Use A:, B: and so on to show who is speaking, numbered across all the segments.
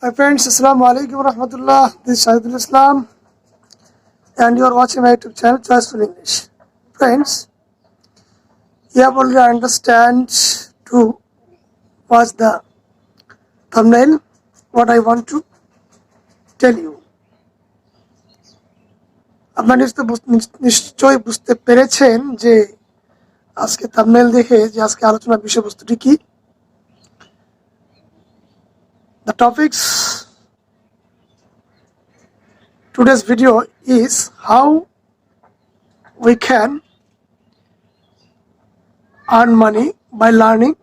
A: Hi friends, Assalamu alaikum wa rahmatullah. This is Shahidul Islam and you are watching my YouTube channel Choiceful English. Friends, you have already understand to watch the thumbnail what I want to tell you. আপনারা নিশ্চয়ই বুঝতে পেরেছেন যে আজকে thumbnail দেখে যে আজকে আলোচনার বিষয়বস্তুটি কি। The topics today's video is how we can earn money by learning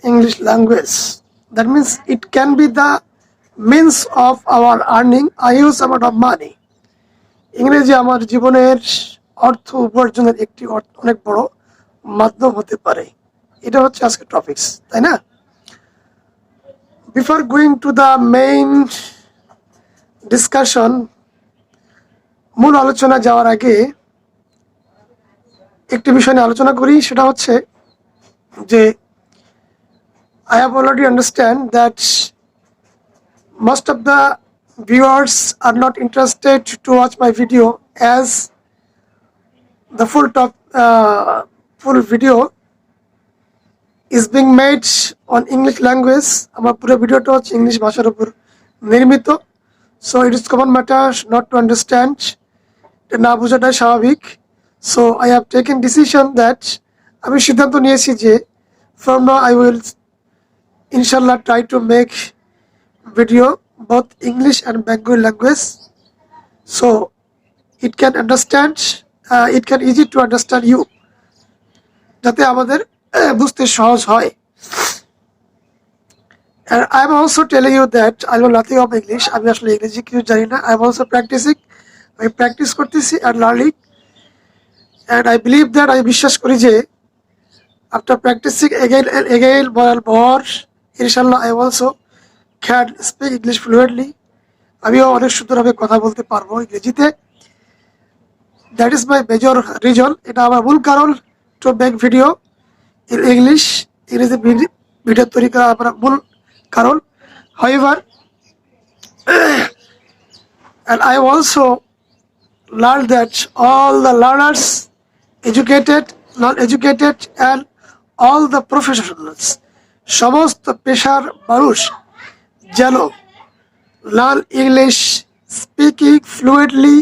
A: English language. That means it can be the means of our earning a huge amount of money. ইংরেজি আমার জীবনের অর্থ উপার্জনের একটি অনেক বড় মাধ্যম হতে পারে। এটা হচ্ছে আজকের টপিকস, তাই না? Before going to the main discussion, মূল আলোচনা যাওয়ার আগে একটি বিষয় নিয়ে আলোচনা করি, সেটা হচ্ছে যে I have already understand that most of the viewers are not interested to watch my video as the full video is being made on English language. আমার পুরো ভিডিওটা হচ্ছে ইংলিশ ভাষার উপর নির্মিত, so it is common matter not to understand, না বোঝাটাই স্বাভাবিক. So I have taken decision that আমি সিদ্ধান্ত নিয়েছি যে from now I will inshallah try to make video both English and Bengali language, so it can understand, it can easy to understand you, যাতে আমাদের বুঝতে সহজ হয়. And I am also telling you that I know nothing of English. আমি আসলে ইংরেজি কিছু জানি না. I am also practicing. আমি প্র্যাকটিস করতেছি and learning, and I believe that I বিশ্বাস করি যে after practicing again and again more and more, inshallah I also can speak English fluently. আমিও অনেক সুন্দরভাবে কথা বলতে পারবো ইংরেজিতে. That is my major reason. এটা আমার মূল কারণ to make video in English. ইংরেজি ভিডিও তৈরি করা আমার মূল কারণ. However, and I also learned that all the learners, educated, non-educated, and all the professionals, সমস্ত পেশার মানুষ যেন learn English speaking fluently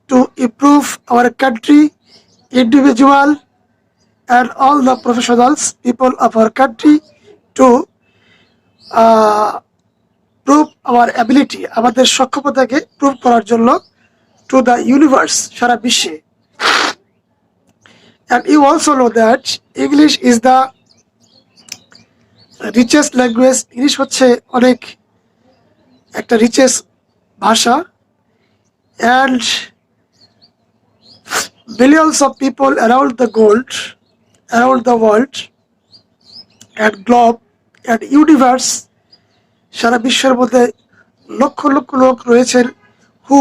A: to improve our country, individual, and all the professionals, people of our country to prove our ability, আমাদের সক্ষমতাকে prove করার জন্য to the universe, সারা বিশ্বে. And you also know that English is the richest language. English হচ্ছে অনেক একটা richest ভাষা, and billions of people around the world and globe and universe, সারা বিশ্বের মধ্যে লক্ষ লক্ষ লোক রয়েছেন who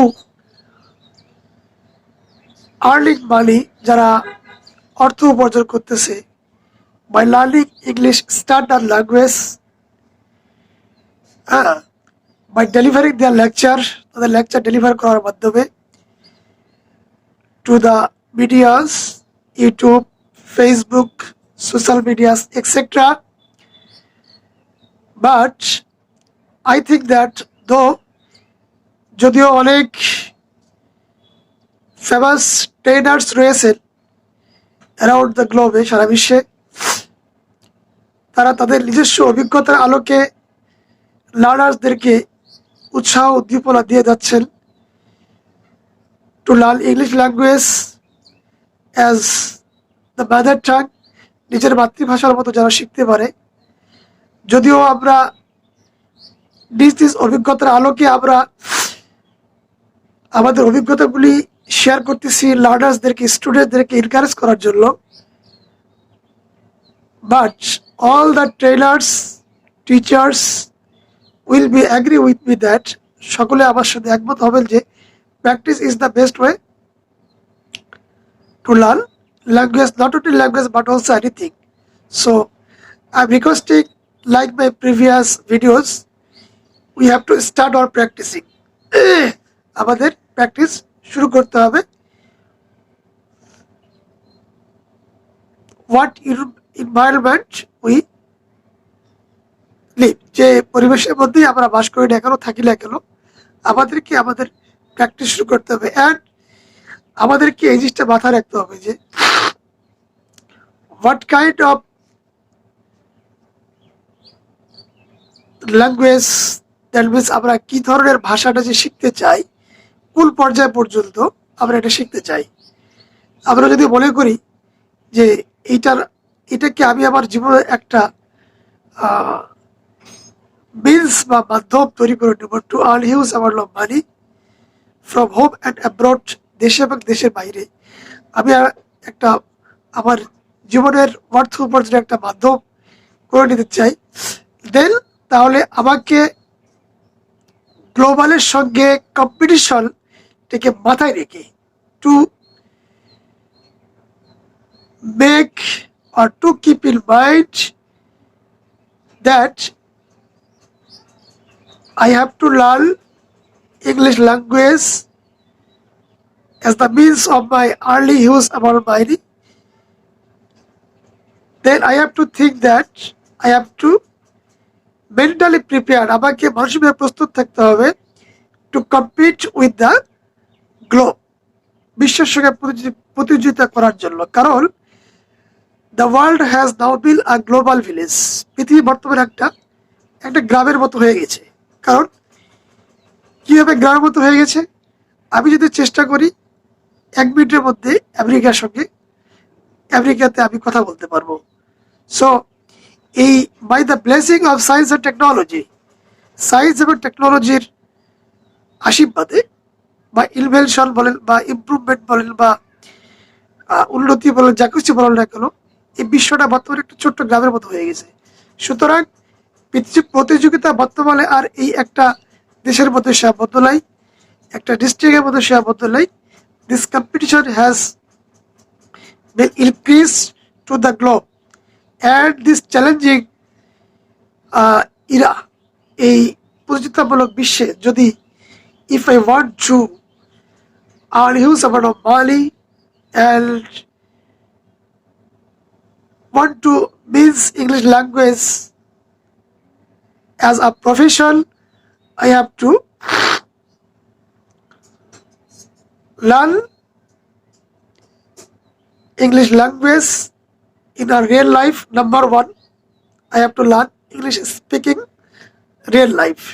A: earning money, যারা অর্থ উপার্জন করতেছে by learning English standard language, by delivering their lecture, তাদের লেকচার ডেলিভার করার মাধ্যমে to the medias, YouTube, Facebook, social medias, etc. But I think that though যদিও অনেক ফেমাস ট্রেনার্স রয়েছেন অ্যারাউন্ড দ্য গ্লোবে, সারা বিশ্বে, তারা তাদের নিজস্ব অভিজ্ঞতার আলোকে লার্নার্সদেরকে উৎসাহ উদ্দীপনা দিয়ে যাচ্ছেন to learn English language as the mother tongue, নিজের মাতৃভাষার মতো যারা শিখতে পারে. যদিও আমরা নিজ অভিজ্ঞতার আলোকে আমরা আমাদের অভিজ্ঞতাগুলি শেয়ার করতেছি লার্নার্সদেরকে, স্টুডেন্টদেরকে এনকারেজ করার জন্য, but all the trainers, teachers will be agree with me that সকলে আমার সাথে একমত হবেন যে practice is the best way to learn language, not only language but also anything. So I'm requesting, like my previous videos, we have to start our practising. আমাদের practice শুরু করতে হবে। হোয়াট এনভায়রনমেন্ট উই লিভ, যে পরিবেশের মধ্যেই আমরা বাস করি না কেন, থাকি না কেন, আমাদেরকে আমাদের প্র্যাকটিস শুরু করতে হবে। অ্যান্ড আমাদেরকে এই জিনিসটা মাথায় রাখতে হবে যে what kind of language, that means আমরা কি ধরনের ভাষাটা যে শিখতে চাই, কোন পর্যায় পর্যন্ত আমরা এটা শিখতে চাই। আমরা যদি মনে করি যে এটাকে আমি আমার জীবনের একটা মিনস বা মাধ্যম তৈরি করে নেব to earn huge amount of money from home and abroad, দেশে এবং দেশের বাইরে, আমি একটা আমার জীবনের অর্থ উপার্জনের একটা মাধ্যম করে নিতে চাই, দেন তাহলে আমাকে গ্লোবালের সঙ্গে কম্পিটিশনটাকে মাথায় রেখে to make or to keep in mind that I have to learn English language as the means of my early use among money, then I have to think that I have to mentally prepare, আমাকে মানসিকভাবে প্রস্তুত থাকতে হবে to compete with the globe, বিশ্বের সঙ্গে প্রতিযোগিতা করার জন্য। কারণ the world has now built a global village, পৃথিবী বর্তমানে একটা গ্রামের মতো হয়ে গেছে। কারণ কিভাবে গ্রামের মতো হয়ে গেছে, আমি যদি চেষ্টা করি 1 মিনিটের মধ্যে আমেরিকাতে আমি কথা বলতে পারবো। সো এই by the blessing of science and technology, science এবং টেকনোলজির আশীর্বাদে বা ইনভেনশন বলেন বা ইমপ্রুভমেন্ট বলেন বা উন্নতি বলেন, যা কিছু বলেন না কেন, এই বিশ্বটা বর্তমানে একটা ছোট্ট গ্রামের মতো হয়ে গেছে। সুতরাং প্রতিযোগিতা বর্তমানে আর এই একটা দেশের মধ্যে সীমাবদ্ধ নাই, একটা ডিস্ট্রিক্টের মধ্যে সীমাবদ্ধ নাই। This competition has been increase to the globe and this challenging Ira, এই প্রতিযোগিতামূলক বিশ্বে যদি if I want to earn huge amount of money and want to use English language as a profession, I have to learn English language in a real life. Number one, I have to learn English speaking real life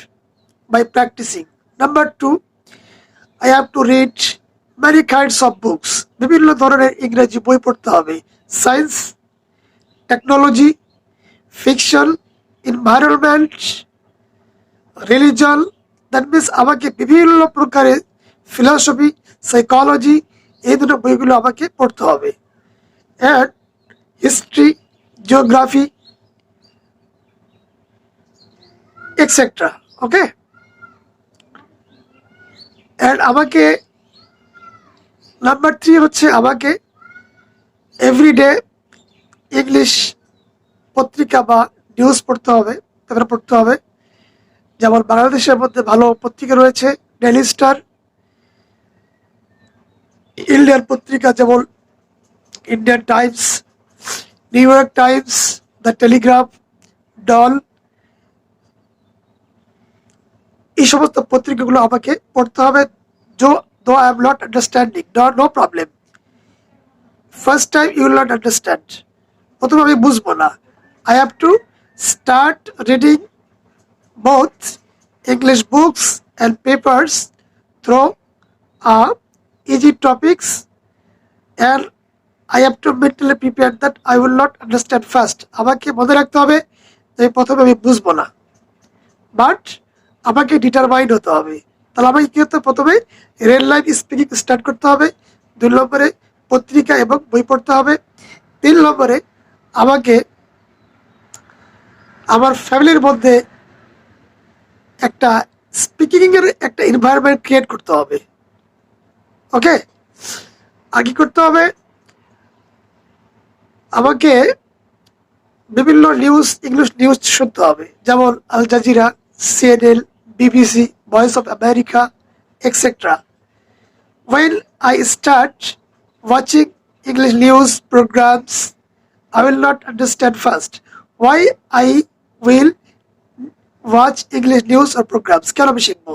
A: by practicing. Number two, I have to read many kinds of books, বিভিন্ন ধরনের ইংরেজি বই পড়তে হবে, science, technology, fiction, environment, religion, that means আমাকে বিভিন্ন প্রকারের philosophy, psychology, এই দুটো বইগুলো আমাকে পড়তে হবে। And history, geography, etcetera. Okay, and আমাকে নাম্বার 3 হচ্ছে আমাকে এভরিডে ইংলিশ পত্রিকা বা নিউজ পড়তে হবে, পেপার পড়তে হবে। যেমন বাংলাদেশের মধ্যে ভালো পত্রিকা রয়েছে, ডেইলি স্টার, ইন্ডিয়ান পত্রিকা যেমন Indian Times, New York Times, the Telegraph, Dawn, এই সমস্ত পত্রিকাগুলো আমাকে পড়তে হবে। though I am not understanding, no problem, first time you will not understand, প্রথমে আমি বুঝবো না। I have to start reading both English books and papers through easy topics, and I have to mentally prepare that I will not understand first, আমাকে মনে রাখতে হবে যে প্রথমে আমি বুঝবো না, বাট আমাকে ডিটারমাইন্ড হতে হবে। তাহলে আমাকে কি হতে, প্রথমে রিয়েল লাইফ স্পিকিং স্টার্ট করতে হবে, 2 নম্বরে পত্রিকা এবং বই পড়তে হবে, 3 নম্বরে আমাকে আমার ফ্যামিলির মধ্যে একটা স্পিকিং এর একটা এনভায়রনমেন্ট ক্রিয়েট করতে হবে। ওকে, আর কি করতে হবে, আমাকে বিভিন্ন নিউজ, ইংলিশ নিউজ শুনতে হবে, যেমন Al Jazeera, CNN, BBC, Voice of America, etc. When I start watching English news programs, I will not understand first why I will watch English news or programs. কেন আমি শিখবো?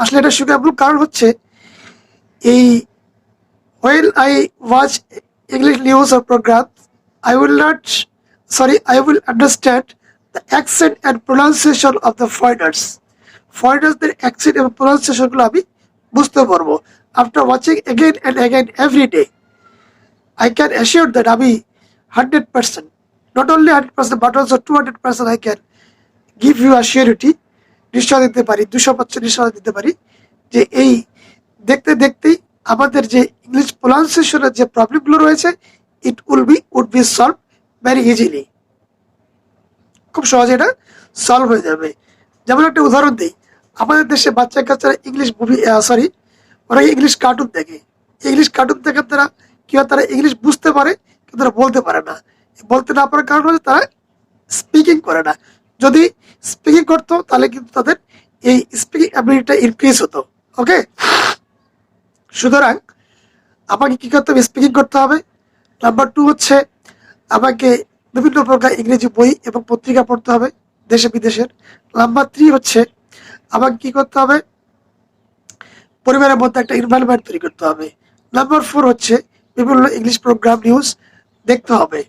A: আসলে এটা শিখার মূল কারণ হচ্ছে এই when I watch English news or programs, I will understand the accent and pronunciation of the foreigners. Foreigners-দের accent এবং pronunciation গুলো আমি বুঝতে পারবো। After watching again and again every day, I can assure that আমি 100%, not only 100% but also 200% I can give you a surety, নিশ্চয় দিতে পারি, 200% নিশ্চয় দিতে পারি যে এই দেখতে দেখতেই আমাদের যে ইংলিশ প্রনাউন্সিয়েশনের যে প্রবলেমগুলো রয়েছে it would be solved very easily. খুব সহজে এটা সলভ হয়ে যাবে। যেমন একটা উদাহরণ দিই, আমাদের দেশে বাচ্চা কাচ্চারা ইংলিশ মুভি ওরা ইংলিশ কার্টুন দেখে। ইংলিশ কার্টুন দেখার দ্বারা কি হয়, তারা ইংলিশ বুঝতে পারে কিন্তু তারা বলতে পারে না। বলতে না পারার কারণ হচ্ছে তারা স্পিকিং করে না। যদি স্পিকিং করতো তাহলে কিন্তু তাদের এই স্পিকিং অ্যাবিলিটিটা ইনক্রিজ হতো। ওকে, সুতরাং আমাকে কি করতে হবে? স্পিকিং করতে হবে। নাম্বার 2 হচ্ছে আমাকে বিভিন্ন প্রকার ইংরেজি বই এবং পত্রিকা পড়তে হবে দেশে বিদেশের। নাম্বার 3 হচ্ছে আমাকে কি করতে হবে? পরিবারের মধ্যে একটা এনভায়রনমেন্ট তৈরি করতে হবে। নাম্বার 4 হচ্ছে বিভিন্ন ইংলিশ প্রোগ্রাম নিউজ দেখতে হবে।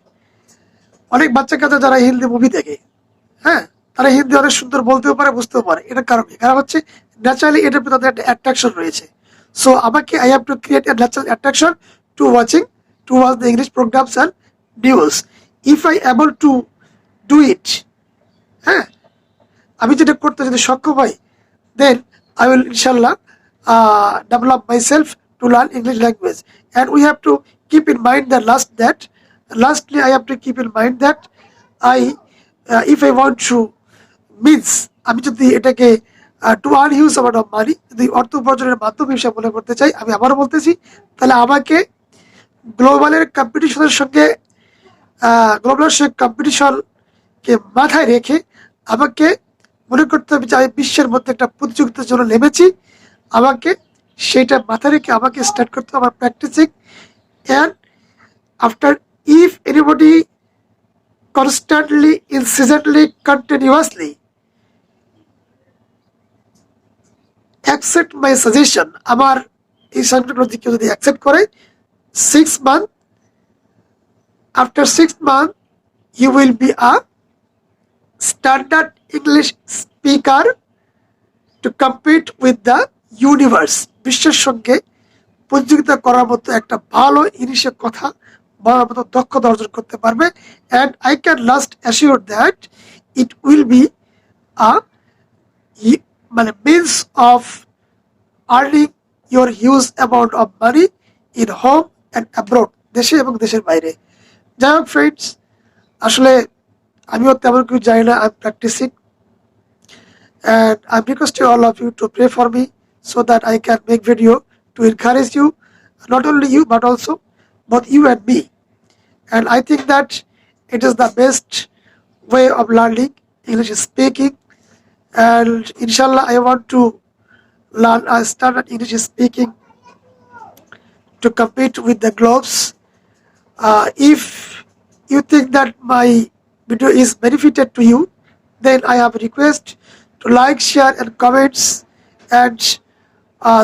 A: অনেক বাচ্চা কাচ্চা যারা হিন্দি মুভি দেখে, হ্যাঁ, তারা হিন্দি অনেক সুন্দর বলতেও পারে, বুঝতেও পারে। এটার কারণ হচ্ছে ন্যাচারালি এটার প্রতি তাদের একটা অ্যাট্রাকশন রয়েছে। So I have to create a natural attraction to watch the English programs and news. If I able to do it, হ্যাঁ, আমি যেটা করতে যদি সক্ষম হই, then I will inshallah develop myself to learn English language. And we have to keep in mind that lastly I have to keep in mind that if I want to means আমি যদি এটাকে to earn huge amount of money, যদি অর্থ উপার্জনের মাধ্যম হিসাবে মনে করতে চাই, আমি আবারও বলতেছি, তাহলে আমাকে গ্লোবালের কম্পিটিশনকে মাথায় রেখে আমাকে মনে করতে হবে যে আমি বিশ্বের মধ্যে একটা প্রতিযোগিতার জন্য নেমেছি। আমাকে সেটা মাথায় রেখে আমাকে স্টার্ট করতে হবে আমার practising. And after if anybody constantly, incidentally, continuously accept my suggestion, আমার এই সাজেশনগুলো যদি অ্যাকসেপ্ট করে, 6 months, after 6 months you will be a standard English speaker to compete with the universe. বিশ্বের সঙ্গে প্রতিযোগিতা করার মতো একটা ভালো ইংলিশে কথা বলার মতো দক্ষতা অর্জন করতে পারবে। and I can last assure that it will be a means of earning your huge amount of money in home and abroad, দেশে এবং দেশের বাইরে। যাই হোক ফ্রেন্ডস, আসলে আমিও তেমন কিছু জানি না, I am practising, and I'm requesting all of you to pray for me so that I can make video to encourage you, not only you but also both you and me. And I think that it is the best way of learning English speaking. And inshallah I want to learn standard English speaking to compete with the globes. If you think that my video is benefited to you, then I have a request to like, share and comments and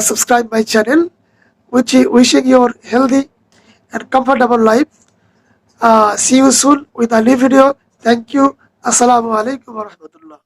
A: subscribe my channel, wishing you a healthy and comfortable life. See you soon with a new video. Thank you. Assalamu alaikum wa rahmatullah.